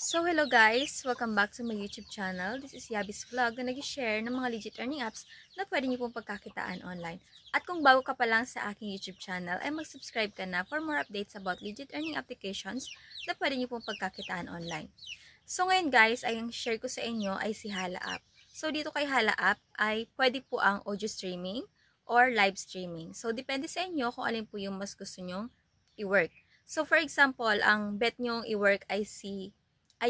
So hello guys! Welcome back to my YouTube channel. This is Yabis Vlog na nag-share ng mga legit earning apps na pwede niyo pong pagkakitaan online. At kung bago ka pa lang sa aking YouTube channel, ay mag-subscribe ka na for more updates about legit earning applications na pwede niyo pong pagkakitaan online. So ngayon guys, ay ang share ko sa inyo ay si Hala App. So dito kay Hala App ay pwede po ang audio streaming or live streaming. So depende sa inyo kung alin po yung mas gusto nyong i-work. So for example, ang bet nyong i-work ay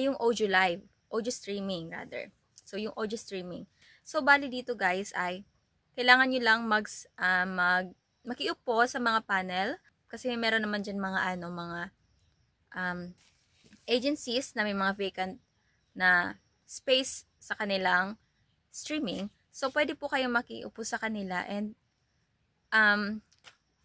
yung audio streaming rather. So, yung audio streaming. So, bali dito guys ay, kailangan nyo lang makiupo sa mga panel, kasi meron naman dyan mga agencies na may mga vacant na space sa kanilang streaming. So, pwede po kayong makiupo sa kanila and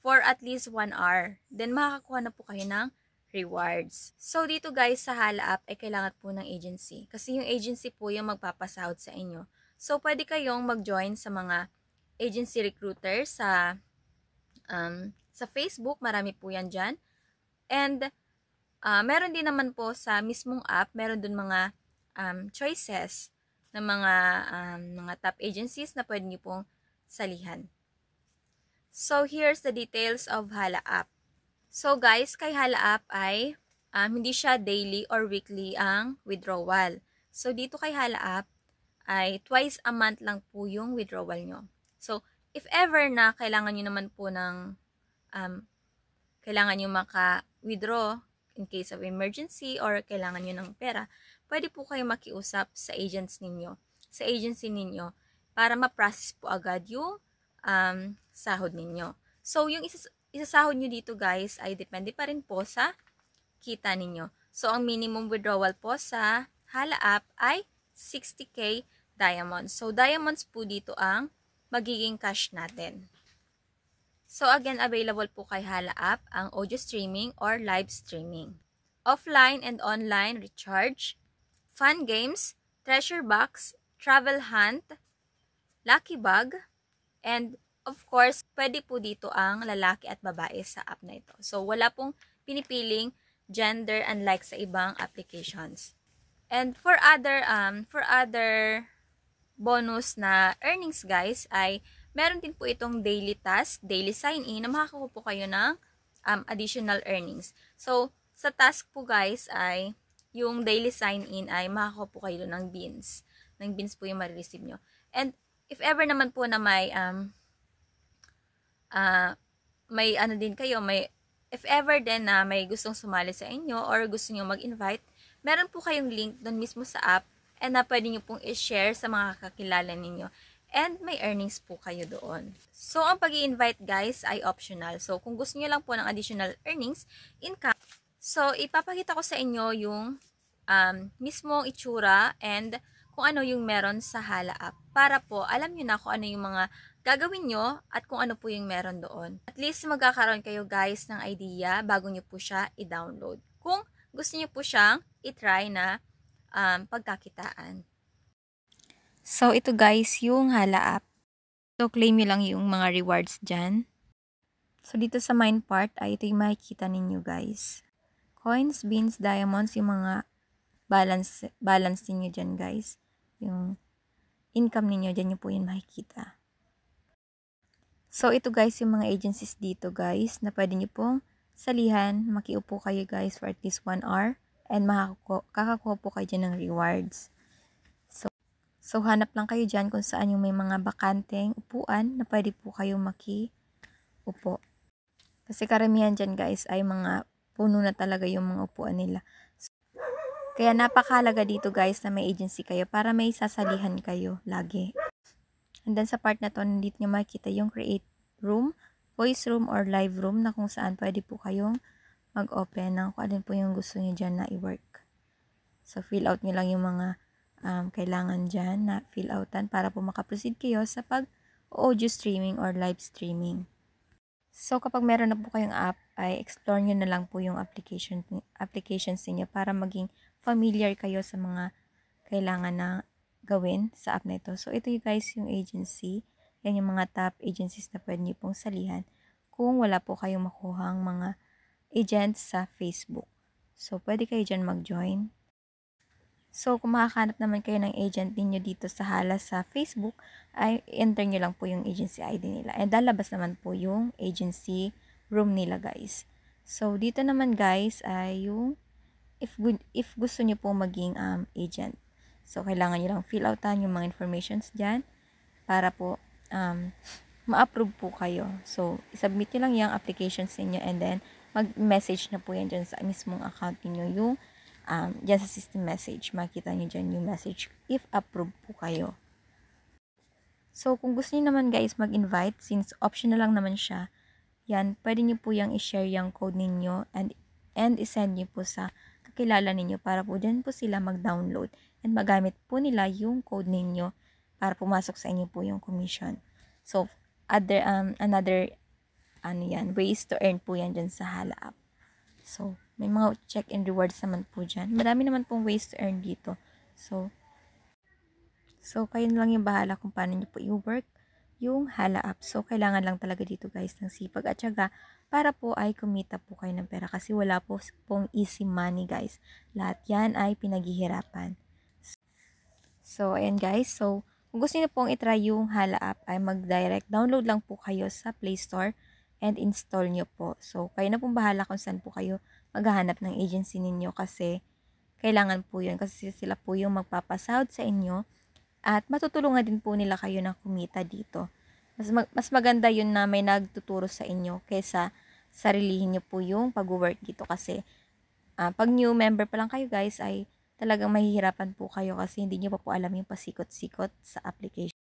for at least 1 hour. Then, makakakuha na po kayo ng rewards. So, dito guys, sa Hala App ay kailangan po ng agency. Kasi yung agency po yung magpapasahod sa inyo. So, pwede kayong mag-join sa mga agency recruiter sa Facebook. Marami po yan dyan. And, meron din naman po sa mismong app, meron dun mga choices ng mga top agencies na pwede nyo pong salihan. So, here's the details of Hala App. So guys, kay Hala App ay hindi siya daily or weekly ang withdrawal. So dito kay Hala App ay twice a month lang po yung withdrawal nyo. So if ever na kailangan nyo naman po ng kailangan nyo maka-withdraw in case of emergency or kailangan nyo ng pera, pwede po kayo makiusap sa agency ninyo para ma-process po agad yung sahod ninyo. So yung isasahod nyo dito guys ay depende pa rin po sa kita ninyo. So, ang minimum withdrawal po sa Hala App ay 60k diamonds. So, diamonds po dito ang magiging cash natin. So, again, available po kay Hala App ang audio streaming or live streaming. Offline and online recharge, fun games, treasure box, travel hunt, lucky bug, and of course, pwede po dito ang lalaki at babae sa app na ito. So, wala pong pinipiling gender unlike sa ibang applications. And for other bonus na earnings guys, ay meron din po itong daily task, daily sign-in na makakakuha po kayo ng additional earnings. So, sa task po guys ay yung daily sign-in ay makakakuha po kayo ng beans. Ng beans po yung marireceive nyo. And if ever naman po na if ever din na may gustong sumali sa inyo or gusto nyo mag-invite, meron po kayong link doon mismo sa app and na pwede nyo pong i-share sa mga kakilala ninyo. And may earnings po kayo doon. So, ang pag-i-invite guys ay optional. So, kung gusto nyo lang po ng additional earnings, income. So, ipapakita ko sa inyo yung mismong itsura and kung ano yung meron sa Hala App. Para po, alam nyo na kung ano yung mga gagawin nyo at kung ano po yung meron doon. At least magkakaroon kayo guys ng idea bago nyo po siya i-download. Kung gusto nyo po siyang i-try na pagkakitaan. So ito guys yung Hala App. So claim nyo lang yung mga rewards dyan. So dito sa main part ay ito yung makikita ninyo guys. Coins, beans, diamonds, yung mga balance ninyo dyan guys. Yung income ninyo dyan yung po yung makikita. So, ito guys, yung mga agencies dito guys, na pwede nyo pong salihan. Makiupo kayo guys for at least 1 hour. And kakakuha po kayo dyan ng rewards. So, hanap lang kayo dyan kung saan yung may mga bakanteng upuan na pwede po kayo makiupo. Kasi karamihan dyan guys ay mga puno na talaga yung mga upuan nila. Kaya napakahalaga dito guys na may agency kayo para may sasalihan kayo lagi. And then sa part na to, nandito nyo makikita yung create room, voice room, or live room na kung saan pwede po kayong mag-open ng kung alin po yung gusto nyo dyan na i-work. So, fill out nyo lang yung mga kailangan dyan na fill outan para po makaproceed kayo sa pag-audio streaming or live streaming. So, kapag meron na po kayong app, ay explore nyo na lang po yung applications niyo para maging familiar kayo sa mga kailangan na gawin sa app na ito. So, ito yung guys yung agency. Yan yung mga top agencies na pwede nyo pong salihan kung wala po kayong makuhang mga agents sa Facebook. So, pwede kayo dyan mag-join. So, kung makakahanap naman kayo ng agent ninyo dito sa Hala sa Facebook, ay enter nyo lang po yung agency ID nila. And lalabas naman po yung agency room nila, guys. So, dito naman, guys, ay yung if gusto nyo po maging agent. So, kailangan nyo lang fill outan yung mga informations dyan para po ma-approve po kayo. So, isubmit nyo lang yung applications ninyo and then mag-message na po yan dyan sa mismong account niyo yung dyan sa system message. Makita nyo dyan yung message if approve po kayo. So, kung gusto niyo naman guys mag-invite, since optional lang naman siya, yan, pwede nyo po yung i-share yung code ninyo and i-send nyo po sa kakilala ninyo para po dyan po sila mag-download and magamit po nila yung code ninyo para pumasok sa inyo po yung commission. So, another ways to earn po yan dyan sa Hala app. So, may mga check and rewards naman po dyan. Marami naman pong ways to earn dito. So kayo na lang yung bahala kung paano nyo po i-work yung Hala app. So, kailangan lang talaga dito guys ng sipag at syaga para po ay kumita po kayo ng pera kasi wala po pong easy money guys. Lahat yan ay pinaghihirapan. So, ayan guys. So, kung gusto niyo pong itry yung Hala app ay mag-direct download lang po kayo sa Play Store and install nyo po. So, kayo na pong bahala kung saan po kayo maghahanap ng agency ninyo kasi kailangan po yun kasi sila po yung magpapasahod sa inyo at matutulungan din po nila kayo na kumita dito. Mas maganda yun na may nagtuturo sa inyo kaysa sarilihin nyo po yung pag-work dito kasi pag new member pa lang kayo guys ay talagang mahihirapan po kayo kasi hindi nyo pa po alam yung pasikot-sikot sa application.